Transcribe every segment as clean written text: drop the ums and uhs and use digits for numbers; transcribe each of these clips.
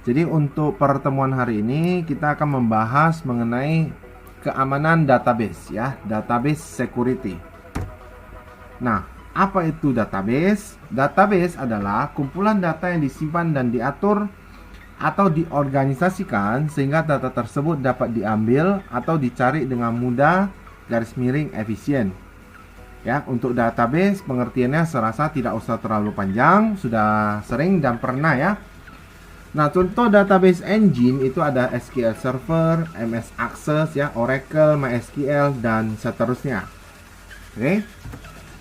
Jadi untuk pertemuan hari ini kita akan membahas mengenai keamanan database ya, database security. Nah, apa itu database? Database adalah kumpulan data yang disimpan dan diatur atau diorganisasikan sehingga data tersebut dapat diambil atau dicari dengan mudah, garis miring efisien. Ya, untuk database pengertiannya serasa tidak usah terlalu panjang, sudah sering dan pernah ya. Nah, contoh database engine itu ada SQL Server, MS Access ya, Oracle, MySQL dan seterusnya. Oke.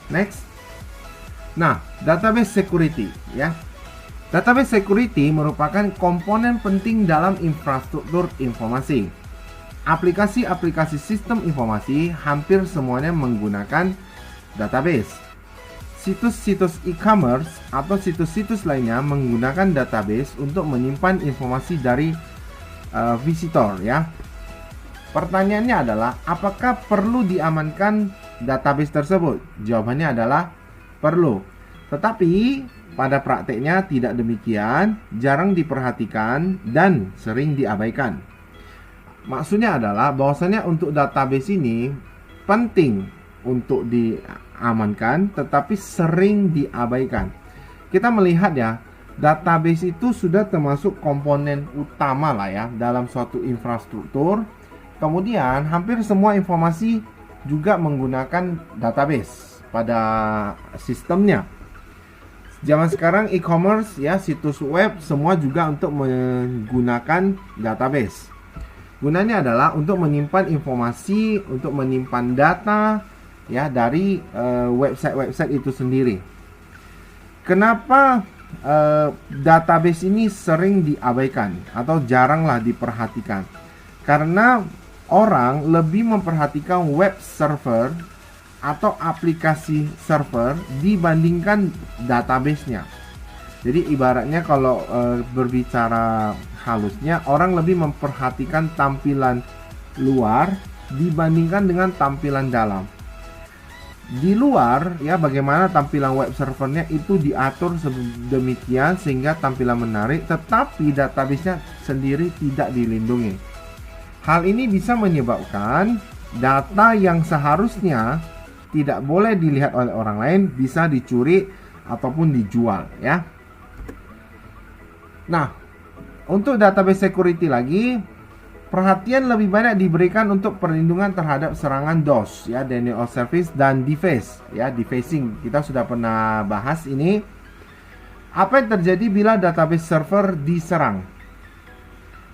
Next. Nah, database security ya. Database security merupakan komponen penting dalam infrastruktur informasi. Aplikasi-aplikasi sistem informasi hampir semuanya menggunakan database. Situs-situs e-commerce atau situs-situs lainnya menggunakan database untuk menyimpan informasi dari visitor ya. Pertanyaannya adalah apakah perlu diamankan database tersebut? Jawabannya adalah perlu. Tetapi pada prakteknya tidak demikian, jarang diperhatikan dan sering diabaikan. Maksudnya adalah bahwasanya untuk database ini penting untuk diamankan tetapi sering diabaikan. Kita melihat ya, database itu sudah termasuk komponen utama lah ya dalam suatu infrastruktur. Kemudian hampir semua informasi juga menggunakan database pada sistemnya. Zaman sekarang e-commerce ya, situs web semua juga untuk menggunakan database. Gunanya adalah untuk menyimpan informasi, untuk menyimpan data ya dari website-website itu sendiri. Kenapa database ini sering diabaikan atau jaranglah diperhatikan? Karena orang lebih memperhatikan web server atau aplikasi server dibandingkan database-nya. Jadi ibaratnya kalau berbicara halusnya, orang lebih memperhatikan tampilan luar dibandingkan dengan tampilan dalam. Di luar ya, bagaimana tampilan web servernya itu diatur sedemikian sehingga tampilan menarik, tetapi database-nya sendiri tidak dilindungi. Hal ini bisa menyebabkan data yang seharusnya tidak boleh dilihat oleh orang lain bisa dicuri ataupun dijual ya. Nah, untuk database security lagi, perhatian lebih banyak diberikan untuk perlindungan terhadap serangan DOS ya, denial of service dan deface ya, defacing. Kita sudah pernah bahas ini. Apa yang terjadi bila database server diserang?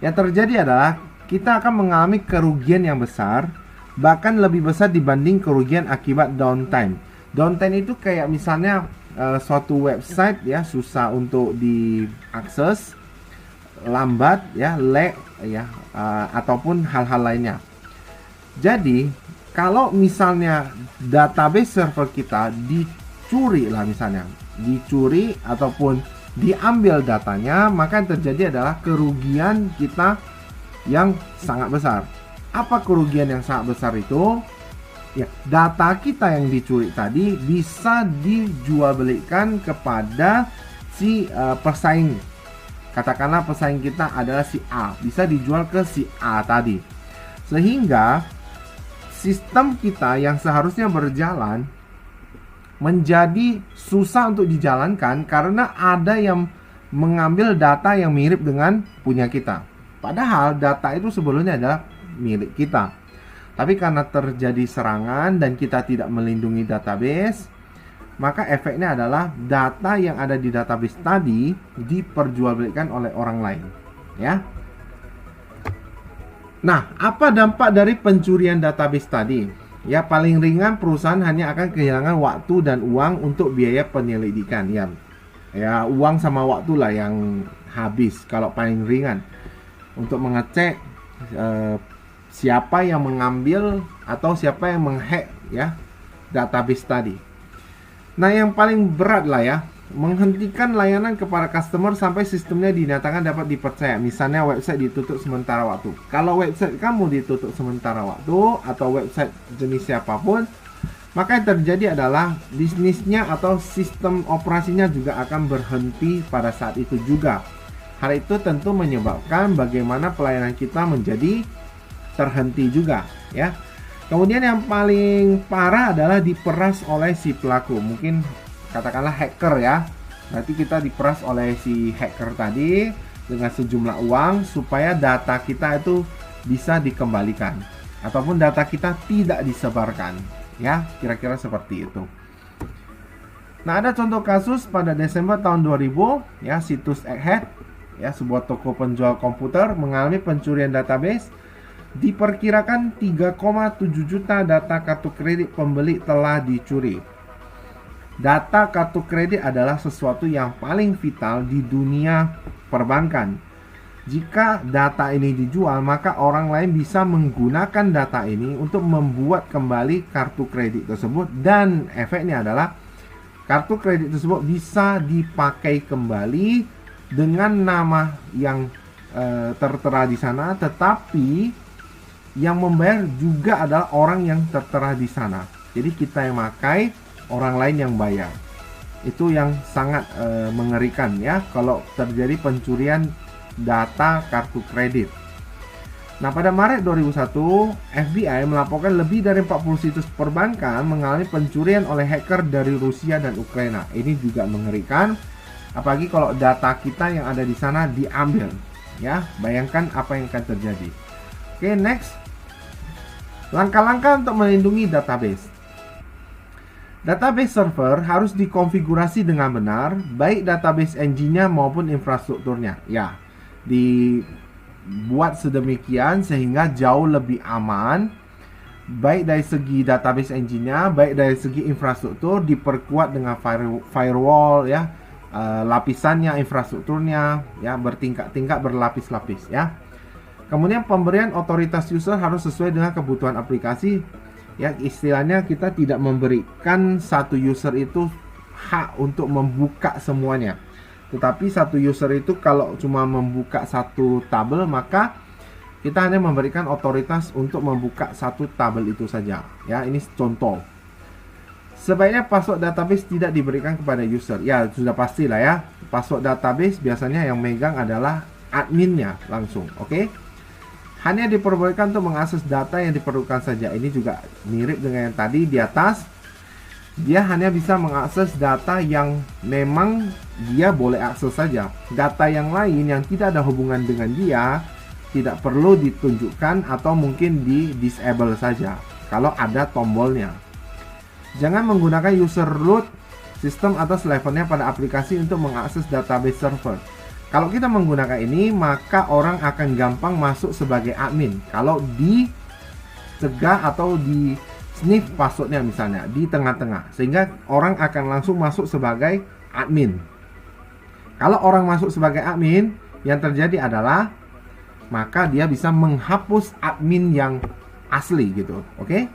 Yang terjadi adalah kita akan mengalami kerugian yang besar, bahkan lebih besar dibanding kerugian akibat downtime. Downtime itu kayak misalnya suatu website ya susah untuk diakses, lambat ya, lag ya, ataupun hal-hal lainnya. Jadi kalau misalnya database server kita dicuri lah, misalnya dicuri ataupun diambil datanya, maka yang terjadi adalah kerugian kita yang sangat besar. Apa kerugian yang sangat besar itu? Ya, data kita yang dicuri tadi bisa dijualbelikan kepada si pesaing. Katakanlah pesaing kita adalah si A, bisa dijual ke si A tadi. Sehingga sistem kita yang seharusnya berjalan menjadi susah untuk dijalankan karena ada yang mengambil data yang mirip dengan punya kita. Padahal data itu sebelumnya adalah milik kita. Tapi karena terjadi serangan dan kita tidak melindungi database, maka efeknya adalah data yang ada di database tadi diperjualbelikan oleh orang lain, ya. Nah, apa dampak dari pencurian database tadi? Ya, paling ringan perusahaan hanya akan kehilangan waktu dan uang untuk biaya penyelidikan. Ya, uang sama waktu lah yang habis kalau paling ringan untuk mengecek siapa yang mengambil atau siapa yang menghack ya database tadi. Nah, yang paling berat lah ya, menghentikan layanan kepada customer sampai sistemnya dinyatakan dapat dipercaya. Misalnya website ditutup sementara waktu. Kalau website kamu ditutup sementara waktu atau website jenis siapapun, maka yang terjadi adalah bisnisnya atau sistem operasinya juga akan berhenti pada saat itu juga. Hal itu tentu menyebabkan bagaimana pelayanan kita menjadi terhenti juga, ya. Kemudian yang paling parah adalah diperas oleh si pelaku. Mungkin katakanlah hacker ya. Nanti kita diperas oleh si hacker tadi dengan sejumlah uang supaya data kita itu bisa dikembalikan ataupun data kita tidak disebarkan, ya. Kira-kira seperti itu. Nah, ada contoh kasus pada Desember tahun 2000, ya, situs Egghead, ya, sebuah toko penjual komputer mengalami pencurian database. Diperkirakan 3,7 juta data kartu kredit pembeli telah dicuri. Data kartu kredit adalah sesuatu yang paling vital di dunia perbankan. Jika data ini dijual, maka orang lain bisa menggunakan data ini untuk membuat kembali kartu kredit tersebut, dan efeknya adalah kartu kredit tersebut bisa dipakai kembali dengan nama yang tertera di sana, tetapi yang membayar juga adalah orang yang tertera di sana. Jadi kita yang pakai, orang lain yang bayar. Itu yang sangat mengerikan, ya, kalau terjadi pencurian data kartu kredit. Nah, pada Maret 2001, FBI melaporkan lebih dari 40 situs perbankan mengalami pencurian oleh hacker dari Rusia dan Ukraina. Ini juga mengerikan, apalagi kalau data kita yang ada di sana diambil, ya. Bayangkan apa yang akan terjadi. Oke, next. Langkah-langkah untuk melindungi database. Database server harus dikonfigurasi dengan benar, baik database engine-nya maupun infrastrukturnya. Ya, dibuat sedemikian sehingga jauh lebih aman, baik dari segi database engine-nya, baik dari segi infrastruktur, diperkuat dengan firewall, ya, lapisannya, infrastrukturnya, ya, bertingkat-tingkat, berlapis-lapis, ya. Kemudian pemberian otoritas user harus sesuai dengan kebutuhan aplikasi. Ya, istilahnya kita tidak memberikan satu user itu hak untuk membuka semuanya. Tetapi satu user itu kalau cuma membuka satu tabel, maka kita hanya memberikan otoritas untuk membuka satu tabel itu saja. Ya, ini contoh. Sebaiknya password database tidak diberikan kepada user. Ya, sudah pastilah ya. Password database biasanya yang megang adalah adminnya langsung, oke? Hanya diperbolehkan untuk mengakses data yang diperlukan saja. Ini juga mirip dengan yang tadi di atas. Dia hanya bisa mengakses data yang memang dia boleh akses saja. Data yang lain yang tidak ada hubungan dengan dia tidak perlu ditunjukkan atau mungkin di disable saja kalau ada tombolnya. Jangan menggunakan user root sistem atas levelnya pada aplikasi untuk mengakses database server. Kalau kita menggunakan ini, maka orang akan gampang masuk sebagai admin. Kalau dicegah atau di sniff passwordnya misalnya di tengah-tengah, sehingga orang akan langsung masuk sebagai admin. Kalau orang masuk sebagai admin, yang terjadi adalah maka dia bisa menghapus admin yang asli gitu, oke?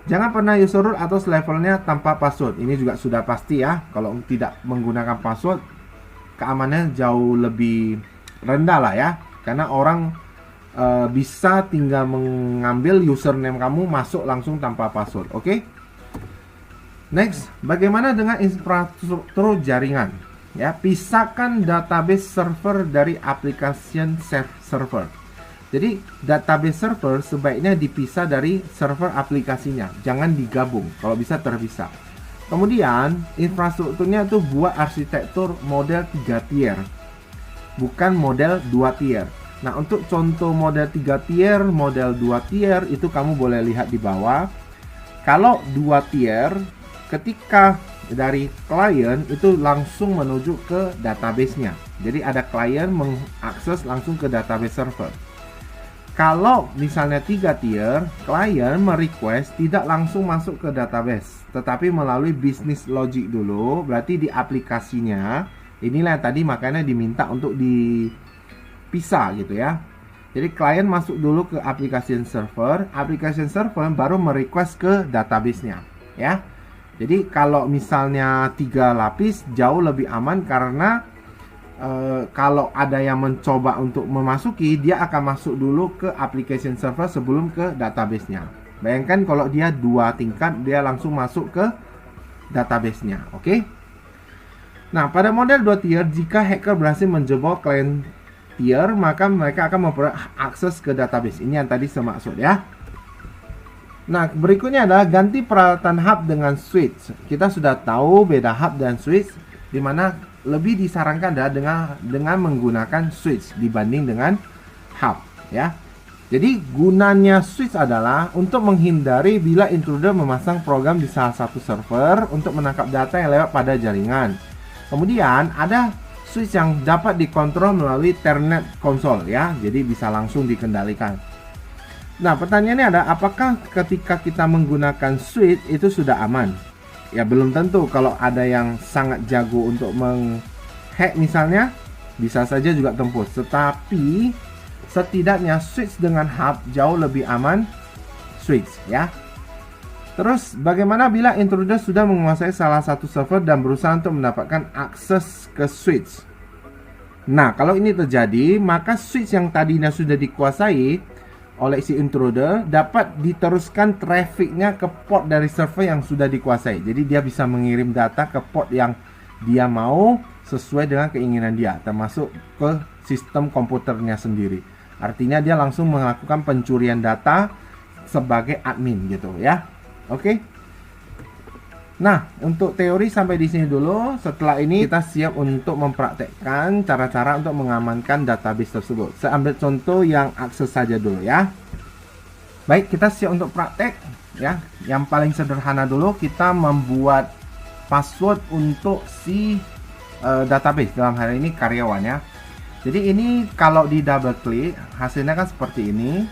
Jangan pernah user root atau levelnya tanpa password. Ini juga sudah pasti ya. Kalau tidak menggunakan password, keamanannya jauh lebih rendah lah ya, karena orang bisa tinggal mengambil username kamu masuk langsung tanpa password, oke? Next, bagaimana dengan infrastruktur jaringan? Ya, pisahkan database server dari application server. Jadi database server sebaiknya dipisah dari server aplikasinya, jangan digabung, kalau bisa terpisah. Kemudian infrastrukturnya itu buat arsitektur model 3 tier, bukan model 2 tier. Nah, untuk contoh model 3 tier, model 2 tier itu kamu boleh lihat di bawah. Kalau 2 tier, ketika dari klien itu langsung menuju ke database-nya. Jadi ada klien mengakses langsung ke database server. Kalau misalnya 3 tier, klien merequest tidak langsung masuk ke database, tetapi melalui business logic dulu. Berarti di aplikasinya, inilah yang tadi makanya diminta untuk dipisah gitu ya. Jadi klien masuk dulu ke application server baru merequest ke database-nya ya. Jadi kalau misalnya 3 lapis jauh lebih aman, karena kalau ada yang mencoba untuk memasuki, dia akan masuk dulu ke application server sebelum ke database-nya. Bayangkan kalau dia 2 tingkat, dia langsung masuk ke database-nya, oke? Nah, pada model 2 tier, jika hacker berhasil menjebol klien tier, maka mereka akan memperoleh akses ke database. Ini yang tadi saya maksud ya. Nah, berikutnya adalah ganti peralatan hub dengan switch. Kita sudah tahu beda hub dan switch, di mana lebih disarankan adalah dengan menggunakan switch dibanding dengan hub ya. Jadi gunanya switch adalah untuk menghindari bila intruder memasang program di salah satu server untuk menangkap data yang lewat pada jaringan. Kemudian ada switch yang dapat dikontrol melalui Telnet konsol ya, jadi bisa langsung dikendalikan. Nah, pertanyaannya ada, apakah ketika kita menggunakan switch itu sudah aman? Ya belum tentu. Kalau ada yang sangat jago untuk menghack misalnya, bisa saja juga tembus. Tetapi setidaknya switch dengan hub jauh lebih aman switch ya. Terus bagaimana bila intruder sudah menguasai salah satu server dan berusaha untuk mendapatkan akses ke switch? Nah, kalau ini terjadi, maka switch yang tadinya sudah dikuasai oleh si intruder dapat diteruskan trafficnya ke port dari server yang sudah dikuasai. Jadi dia bisa mengirim data ke port yang dia mau sesuai dengan keinginan dia, termasuk ke sistem komputernya sendiri. Artinya dia langsung melakukan pencurian data sebagai admin gitu ya. Oke. Nah, untuk teori sampai di sini dulu. Setelah ini kita siap untuk mempraktekkan cara-cara untuk mengamankan database tersebut. Saya ambil contoh yang akses saja dulu ya. Baik, kita siap untuk praktek ya. Yang paling sederhana dulu, kita membuat password untuk si database, dalam hal ini karyawan ya. Jadi ini kalau di double klik hasilnya kan seperti ini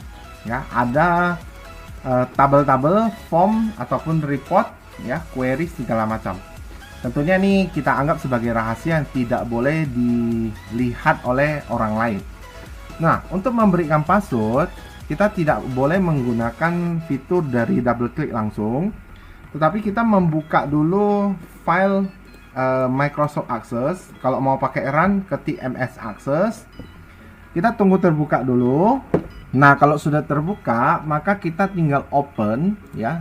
ya. Ada tabel-tabel, form ataupun report ya, query segala macam. Tentunya ini kita anggap sebagai rahasia yang tidak boleh dilihat oleh orang lain. Nah, untuk memberikan password kita tidak boleh menggunakan fitur dari double klik langsung, tetapi kita membuka dulu file Microsoft Access. Kalau mau pakai run, ketik MS Access. Kita tunggu terbuka dulu. Nah, kalau sudah terbuka, maka kita tinggal open ya.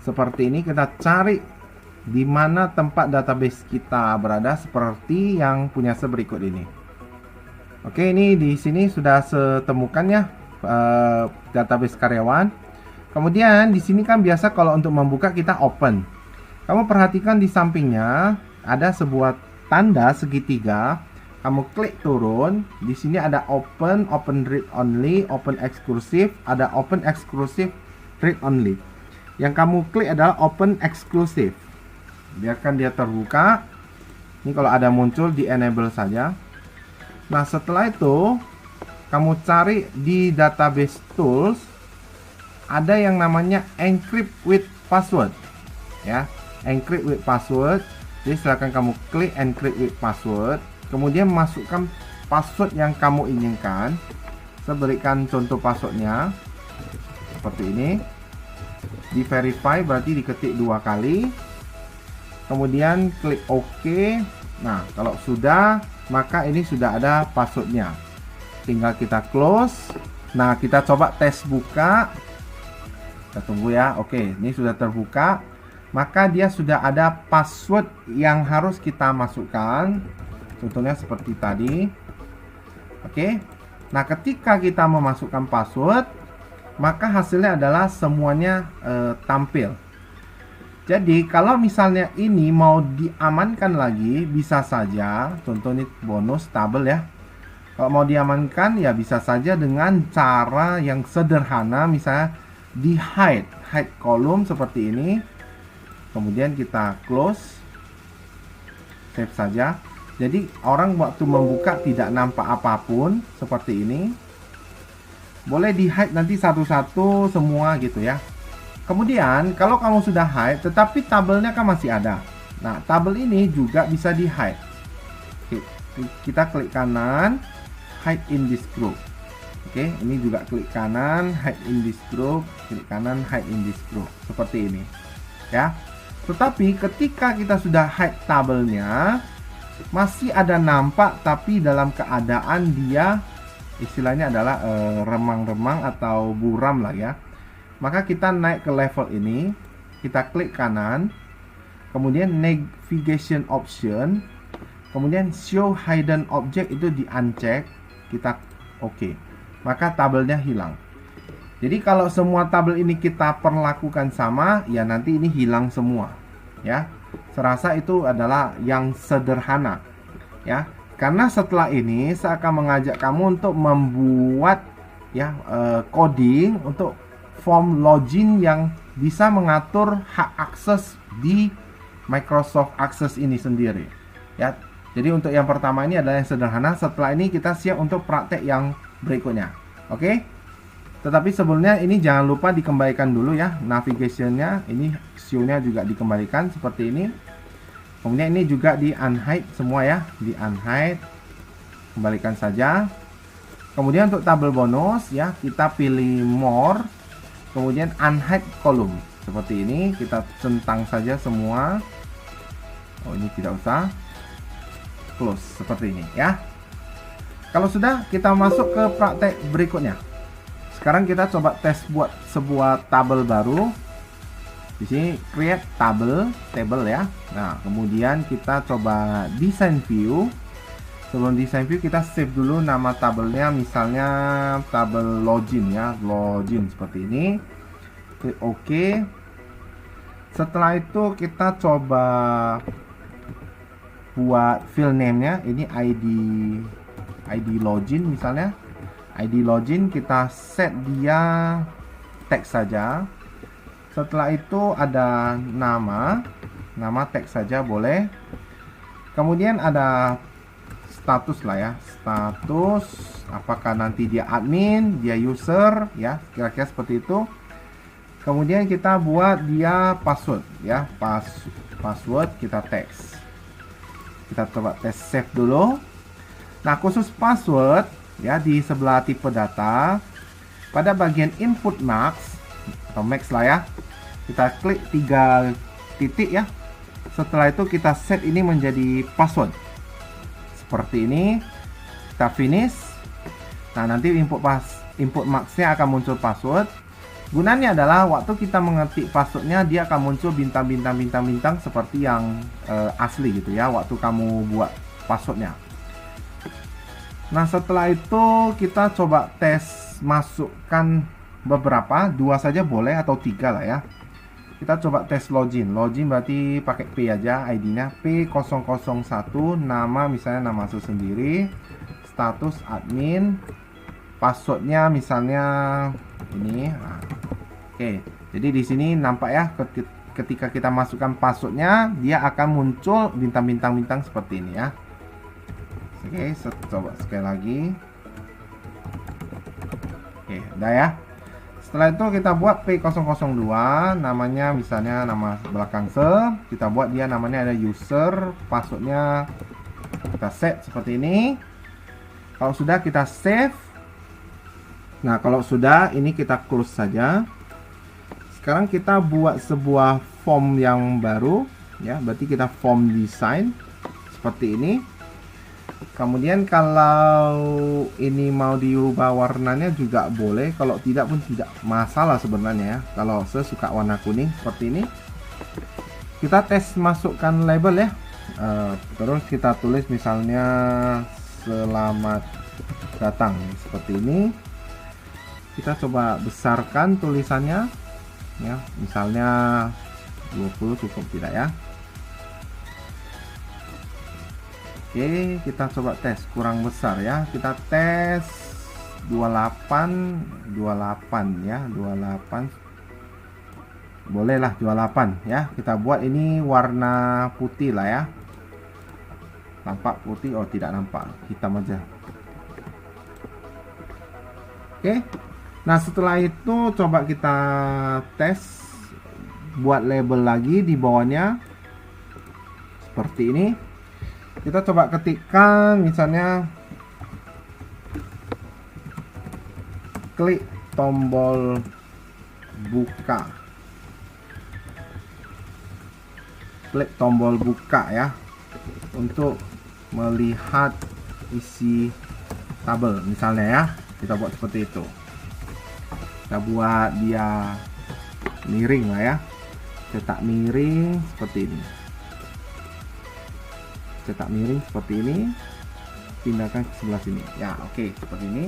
Seperti ini, kita cari di mana tempat database kita berada seperti yang punya berikut ini. Oke, ini di sini sudah setemukan ya database karyawan. Kemudian di sini kan biasa kalau untuk membuka kita open. Kamu perhatikan di sampingnya ada sebuah tanda segitiga. Kamu klik turun. Di sini ada open, open read only, open exclusive, ada open exclusive, read only. Yang kamu klik adalah open exclusive. Biarkan dia terbuka. Ini kalau ada muncul di enable saja. Nah, setelah itu kamu cari di database tools, ada yang namanya encrypt with password ya. Encrypt with password. Jadi silakan kamu klik encrypt with password, kemudian masukkan password yang kamu inginkan. Saya berikan contoh passwordnya seperti ini. Di verify berarti diketik 2 kali, kemudian klik OK. Nah, kalau sudah, maka ini sudah ada passwordnya. Tinggal kita close. Nah, kita coba tes buka. Kita tunggu ya. Oke, ini sudah terbuka. Maka dia sudah ada password yang harus kita masukkan. Contohnya seperti tadi. Oke. Nah, ketika kita memasukkan password, maka hasilnya adalah semuanya tampil. Jadi kalau misalnya ini mau diamankan lagi, bisa saja. Contoh ini bonus tabel ya. Kalau mau diamankan ya bisa saja dengan cara yang sederhana, misalnya di hide column seperti ini. Kemudian kita close, save saja. Jadi orang waktu membuka tidak nampak apapun seperti ini. Boleh di hide nanti satu-satu semua gitu ya. Kemudian kalau kamu sudah hide tetapi tabelnya kan masih ada. Nah, tabel ini juga bisa di hide. Kita klik kanan, hide in this group. Oke, ini juga klik kanan, hide in this group, klik kanan, hide in this group. Seperti ini ya. Tetapi ketika kita sudah hide tabelnya, masih ada nampak tapi dalam keadaan dia istilahnya adalah remang-remang atau buram lah ya. Maka kita naik ke level ini, kita klik kanan, kemudian navigation option, kemudian show hidden object itu di uncheck, kita oke, maka tabelnya hilang. Jadi kalau semua tabel ini kita perlakukan sama, ya nanti ini hilang semua, ya. Serasa itu adalah yang sederhana, ya. Karena setelah ini saya akan mengajak kamu untuk membuat ya coding untuk form login yang bisa mengatur hak akses di Microsoft Access ini sendiri, ya. Jadi untuk yang pertama ini adalah yang sederhana. Setelah ini kita siap untuk praktek yang berikutnya. Oke? Tetapi sebelumnya ini jangan lupa dikembalikan dulu ya navigationnya. Ini show-nya juga dikembalikan seperti ini. Kemudian ini juga di unhide semua ya, di unhide. Kembalikan saja. Kemudian untuk tabel bonus ya, kita pilih more. Kemudian unhide column. Seperti ini, kita centang saja semua. Oh, ini tidak usah. Close seperti ini ya. Kalau sudah, kita masuk ke praktek berikutnya. Sekarang kita coba tes buat sebuah tabel baru. Di sini create table ya. Nah, kemudian kita coba design view. Sebelum design view kita save dulu nama tabelnya, misalnya tabel login ya, login seperti ini. Klik OK. Setelah itu kita coba buat field name-nya, ini ID login misalnya. ID login kita set dia teks saja. Setelah itu ada nama teks saja boleh. Kemudian ada status lah ya, status apakah nanti dia admin, dia user ya, kira-kira seperti itu. Kemudian kita buat dia password ya, password kita teks. Kita coba tes save dulu. Nah, khusus password ya, di sebelah tipe data pada bagian input max atau max lah ya, kita klik 3 titik ya. Setelah itu kita set ini menjadi password seperti ini, kita finish. Nah, nanti input maxnya akan muncul password. Gunanya adalah waktu kita mengetik passwordnya, dia akan muncul bintang-bintang seperti yang asli gitu ya, waktu kamu buat passwordnya. Nah, setelah itu kita coba tes masukkan beberapa, 2 saja boleh atau 3 lah ya. Kita coba tes login. Login berarti pakai P aja, ID-nya P001, nama misalnya nama saya sendiri, status admin, passwordnya misalnya ini. Nah, oke. Jadi di sini nampak ya, ketika kita masukkan passwordnya, dia akan muncul bintang-bintang seperti ini ya. Oke, coba sekali lagi. Oke, udah ya. Setelah itu kita buat P002, namanya misalnya nama belakang kita buat dia namanya ada user, passwordnya kita set seperti ini. Kalau sudah kita save. Nah, kalau sudah ini kita close saja. Sekarang kita buat sebuah form yang baru ya, berarti kita form design seperti ini. Kemudian kalau ini mau diubah warnanya juga boleh, kalau tidak pun tidak masalah sebenarnya ya. Kalau saya suka warna kuning seperti ini. Kita tes masukkan label ya. Terus kita tulis misalnya selamat datang seperti ini. Kita coba besarkan tulisannya ya, misalnya 20 cukup tidak ya. Oke, kita coba tes kurang besar ya. Kita tes 28 ya, 28. Bolehlah 28 ya. Kita buat ini warna putih lah ya. Nampak putih? Oh, tidak nampak. Hitam aja. Oke. Nah, setelah itu coba kita tes buat label lagi di bawahnya. Seperti ini. Kita coba ketikkan misalnya klik tombol buka. Klik tombol buka ya, untuk melihat isi tabel misalnya ya. Kita buat seperti itu. Kita buat dia miring lah ya, cetak miring seperti ini. cetak miring seperti ini, pindahkan ke sebelah sini ya. Oke, seperti ini.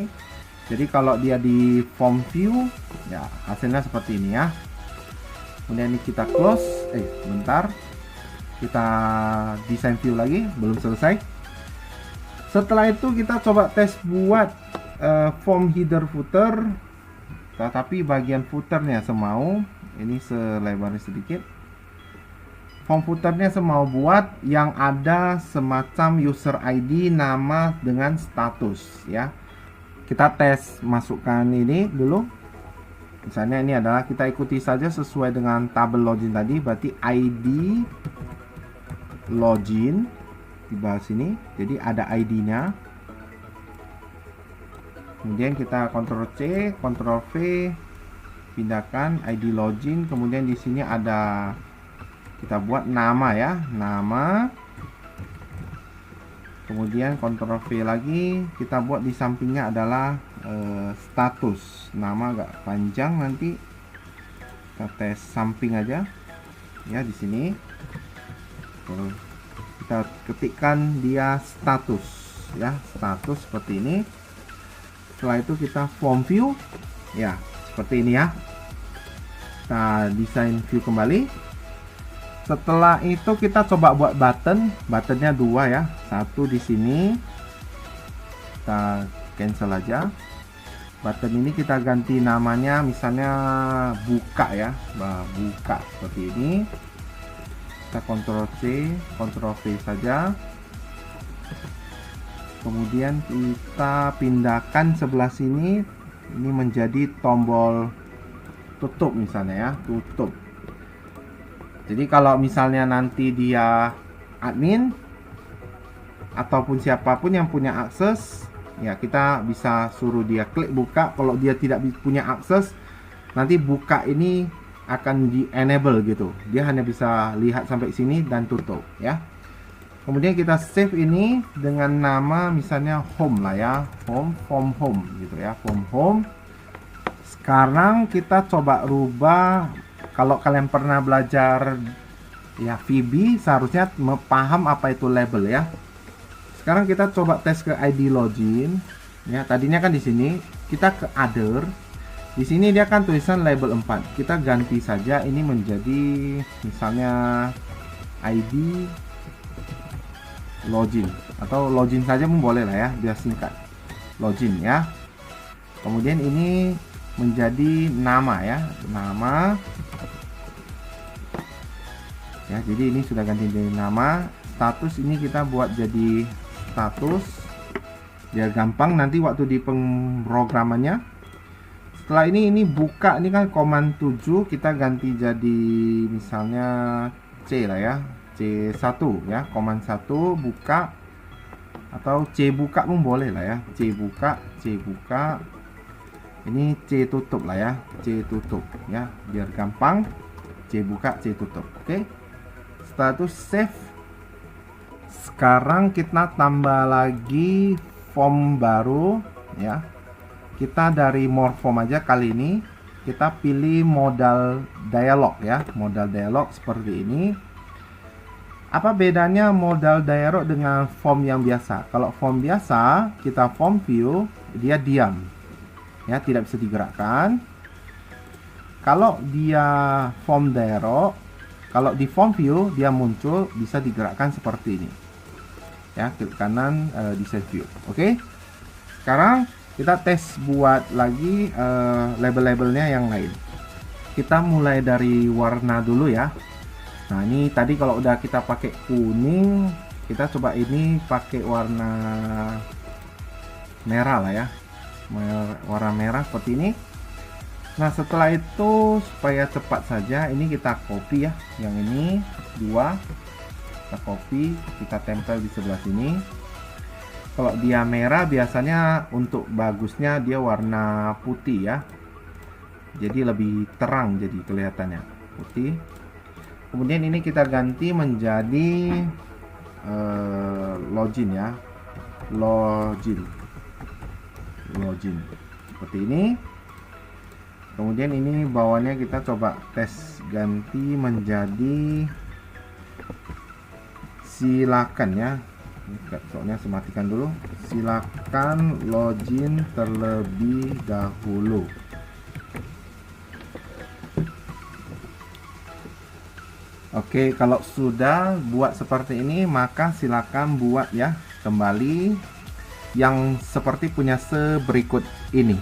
Jadi kalau dia di form view ya hasilnya seperti ini ya. Kemudian ini kita close, bentar, kita desain view lagi, belum selesai. Setelah itu kita coba tes buat form header footer, tetapi bagian footernya semau, ini selebarnya sedikit. Form footernya semau buat yang ada semacam user ID, nama dengan status ya. Kita tes masukkan ini dulu. Misalnya ini adalah, kita ikuti saja sesuai dengan tabel login tadi, berarti ID login di bawah sini. Jadi ada ID-nya. Kemudian kita Ctrl C, Ctrl V, pindahkan ID login. Kemudian di sini ada, kita buat nama ya, nama. Kemudian Ctrl V lagi, kita buat di sampingnya adalah status. Nama agak panjang, nanti kita tes samping aja ya di sini. Kita ketikkan dia status ya, status seperti ini. Setelah itu kita form view ya, seperti ini ya. Kita desain view kembali. Setelah itu kita coba buat buttonnya 2 ya, satu di sini, kita cancel aja. Button ini kita ganti namanya, misalnya buka ya, buka seperti ini. Kita Ctrl C, Ctrl V saja. Kemudian kita pindahkan sebelah sini, ini menjadi tombol tutup misalnya ya, tutup. Jadi kalau misalnya nanti dia admin ataupun siapapun yang punya akses, ya kita bisa suruh dia klik buka. Kalau dia tidak punya akses, nanti buka ini akan di enable gitu. Dia hanya bisa lihat sampai sini dan tutup ya. Kemudian kita save ini dengan nama misalnya home lah ya, form home gitu ya, form home. Sekarang kita coba rubah. Kalau kalian pernah belajar ya VB, seharusnya paham apa itu label ya. Sekarang kita coba tes ke ID login ya. Tadinya kan di sini, kita ke other. Di sini dia kan tulisan label 4. Kita ganti saja ini menjadi misalnya ID login, atau login saja pun boleh lah ya, biar singkat. Login ya. Kemudian ini menjadi nama ya, nama ya. Jadi ini sudah ganti jadi nama. Status ini kita buat jadi status biar gampang nanti waktu di pemrogramannya. Setelah ini buka, ini kan command 7, kita ganti jadi misalnya C lah ya, C1 ya, command 1 buka, atau C buka pun boleh lah ya, C buka. Ini C tutup lah ya, C tutup ya, biar gampang. C buka, C tutup. Oke. Setelah itu save. Sekarang kita tambah lagi form baru ya. Kita dari more form aja kali ini. Kita pilih modal dialog ya, modal dialog seperti ini. Apa bedanya modal dialog dengan form yang biasa? Kalau form biasa, kita form view, dia diam ya, tidak bisa digerakkan. Kalau dia form dialog, kalau di form view dia muncul, bisa digerakkan seperti ini ya, klik kanan, design view. Oke. Sekarang kita tes buat lagi label-labelnya yang lain. Kita mulai dari warna dulu ya. Nah ini tadi kalau udah kita pakai kuning, kita coba ini pakai warna merah lah ya, warna merah seperti ini. Nah setelah itu supaya cepat saja, ini kita copy ya, yang ini 2 kita copy, kita tempel di sebelah sini. Kalau dia merah biasanya untuk bagusnya dia warna putih ya, jadi lebih terang, jadi kelihatannya putih. Kemudian ini kita ganti menjadi login ya, login seperti ini. Kemudian ini bawahnya kita coba tes ganti menjadi silakan ya, soalnya saya matikan dulu, silakan login terlebih dahulu. Oke, kalau sudah buat seperti ini, maka silakan buat ya kembali yang seperti punya berikut ini.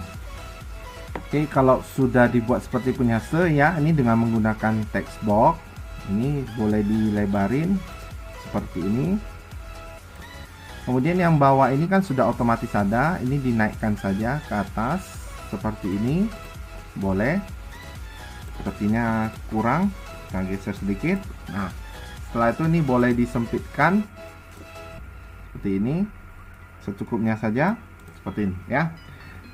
Oke, kalau sudah dibuat seperti punya ya, ini dengan menggunakan text box, ini boleh dilebarin seperti ini. Kemudian yang bawah ini kan sudah otomatis ada, ini dinaikkan saja ke atas seperti ini, boleh. Sepertinya kurang, kita geser sedikit. Nah, setelah itu ini boleh disempitkan seperti ini, secukupnya saja seperti ini ya.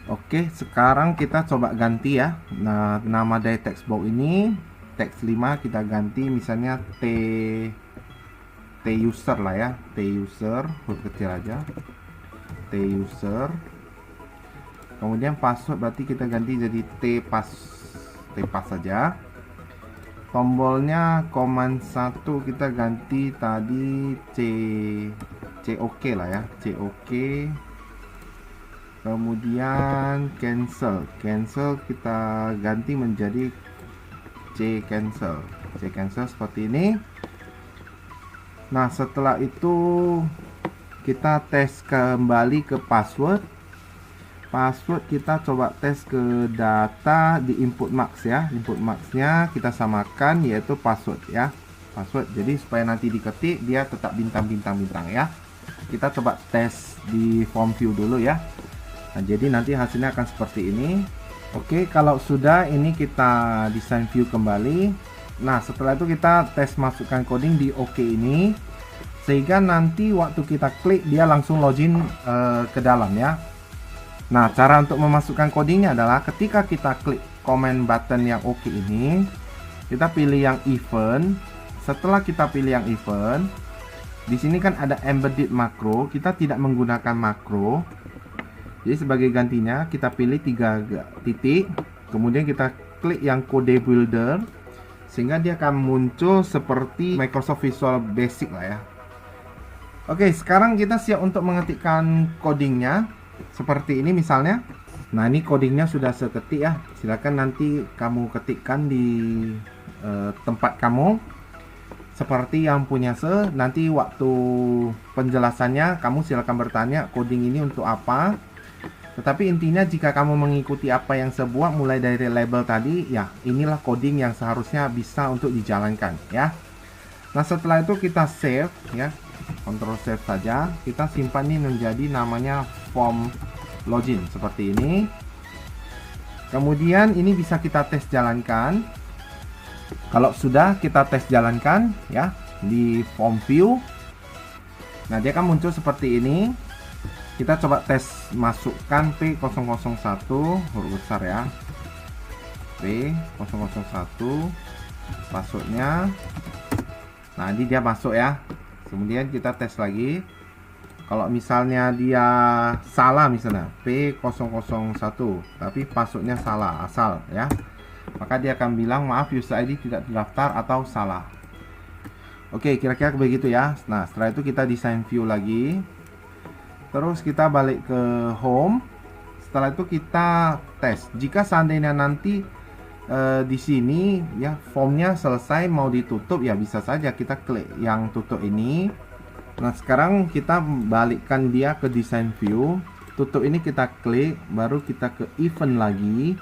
Oke, sekarang kita coba ganti ya. Nah, nama dari text box ini teks 5 kita ganti misalnya T user lah ya, T user, huruf kecil aja, T user. Kemudian password berarti kita ganti jadi T pass saja. Tombolnya command 1 kita ganti tadi COK lah ya, COK. Kemudian cancel kita ganti menjadi cancel seperti ini. Nah, setelah itu kita tes kembali ke password kita coba tes ke data di input max ya. Input maxnya kita samakan yaitu password ya, password. Jadi supaya nanti diketik dia tetap bintang ya. Kita coba tes di form view dulu ya. Nah, jadi nanti hasilnya akan seperti ini. Oke, kalau sudah ini kita desain view kembali. Nah, setelah itu kita tes masukkan coding di OK ini, sehingga nanti waktu kita klik dia langsung login ke dalam ya. Nah, cara untuk memasukkan codingnya adalah ketika kita klik command button yang OK ini, kita pilih yang event. Setelah kita pilih yang event, di sini kan ada embedded macro, kita tidak menggunakan makro. Jadi sebagai gantinya kita pilih 3 titik, kemudian kita klik yang kode builder, sehingga dia akan muncul seperti Microsoft Visual Basic lah ya. Oke, sekarang kita siap untuk mengetikkan codingnya. Seperti ini misalnya. Nah, ini codingnya sudah seketik ya. Silakan nanti kamu ketikkan di tempat kamu seperti yang punya nanti waktu penjelasannya kamu silakan bertanya coding ini untuk apa. Tetapi intinya jika kamu mengikuti apa yang saya buat mulai dari label tadi ya, inilah coding yang seharusnya bisa untuk dijalankan ya. Nah, setelah itu kita save ya, Ctrl save saja. Kita simpan ini menjadi namanya form login seperti ini. Kemudian ini bisa kita tes jalankan. Kalau sudah kita tes jalankan ya di form view, nah dia akan muncul seperti ini. Kita coba tes masukkan P001 huruf besar ya, P001 passwordnya. Nah, ini dia masuk ya. Kemudian kita tes lagi. Kalau misalnya dia salah, misalnya P001 tapi passwordnya salah asal ya, maka dia akan bilang maaf user ID tidak terdaftar atau salah. Oke, kira-kira begitu ya. Nah, setelah itu kita desain view lagi. Terus kita balik ke home. Setelah itu kita tes. Jika seandainya nanti di sini ya formnya selesai mau ditutup ya, bisa saja kita klik yang tutup ini. Nah, sekarang kita balikkan dia ke design view. Tutup ini kita klik, baru kita ke event lagi.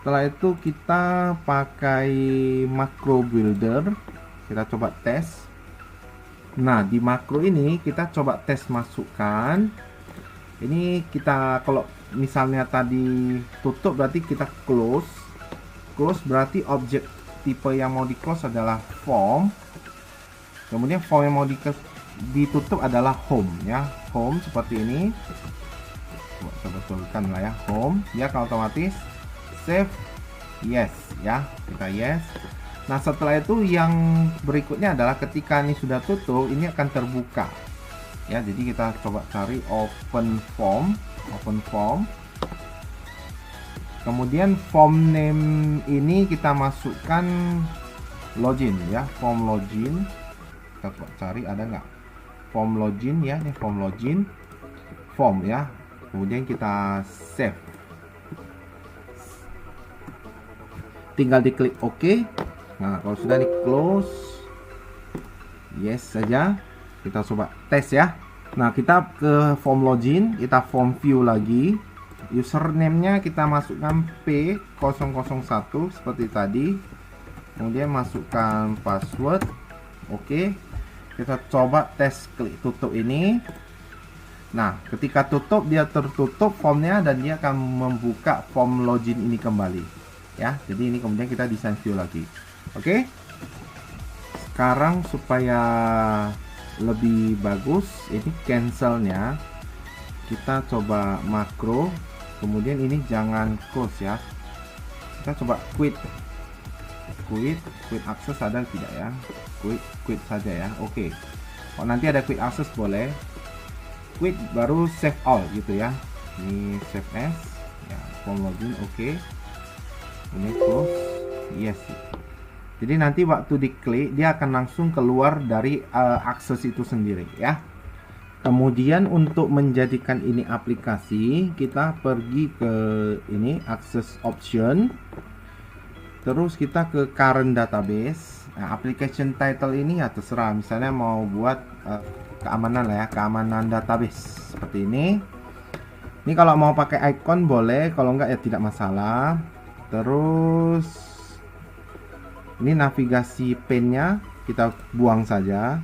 Setelah itu kita pakai macro builder. Kita coba tes. Nah, di makro ini kita coba tes masukkan. Ini kita kalau misalnya tadi tutup berarti kita close. Close berarti objek tipe yang mau di close adalah form. Kemudian form yang mau ditutup adalah home ya, home seperti ini. Coba betulkan lah ya, home dia akan otomatis save yes ya, kita yes. Nah, setelah itu yang berikutnya adalah ketika ini sudah tutup ini akan terbuka ya. Jadi kita coba cari open form. Kemudian form name ini kita masukkan login ya, form login. Kita coba cari ada nggak form login ya, ini form login, form ya. Kemudian kita save. Tinggal diklik OK. Nah, kalau sudah di close, yes saja. Kita coba tes ya. Nah, kita ke form login, kita form view lagi. Username-nya kita masukkan P001 seperti tadi. Kemudian masukkan password. Oke. Kita coba tes, klik tutup ini. Nah, ketika tutup dia tertutup formnya dan dia akan membuka form login ini kembali. Ya, jadi ini kemudian kita desain view lagi. Oke. Sekarang supaya lebih bagus, ini cancelnya kita coba makro. Kemudian ini jangan close ya. Kita coba quit access ada tidak ya? Quit saja ya. Oke. Kalau nanti ada quit access boleh. Quit baru save all gitu ya. Ini save as ya, form login oke. Ini close, yes. Jadi nanti waktu diklik dia akan langsung keluar dari akses itu sendiri ya. Kemudian untuk menjadikan ini aplikasi, kita pergi ke ini access option. Terus kita ke current database. Nah, application title ini ya terserah, misalnya mau buat keamanan lah ya, keamanan database seperti ini. Ini kalau mau pakai icon boleh, kalau enggak ya tidak masalah. Terus ini navigasi pane-nya kita buang saja.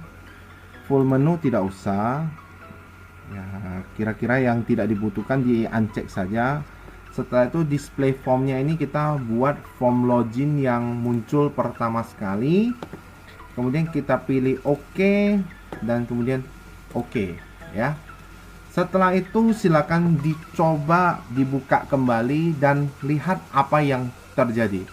Full menu tidak usah. Ya, kira-kira yang tidak dibutuhkan di uncheck saja. Setelah itu display formnya ini kita buat form login yang muncul pertama sekali. Kemudian kita pilih OK dan kemudian OK ya. Setelah itu silakan dicoba dibuka kembali dan lihat apa yang terjadi.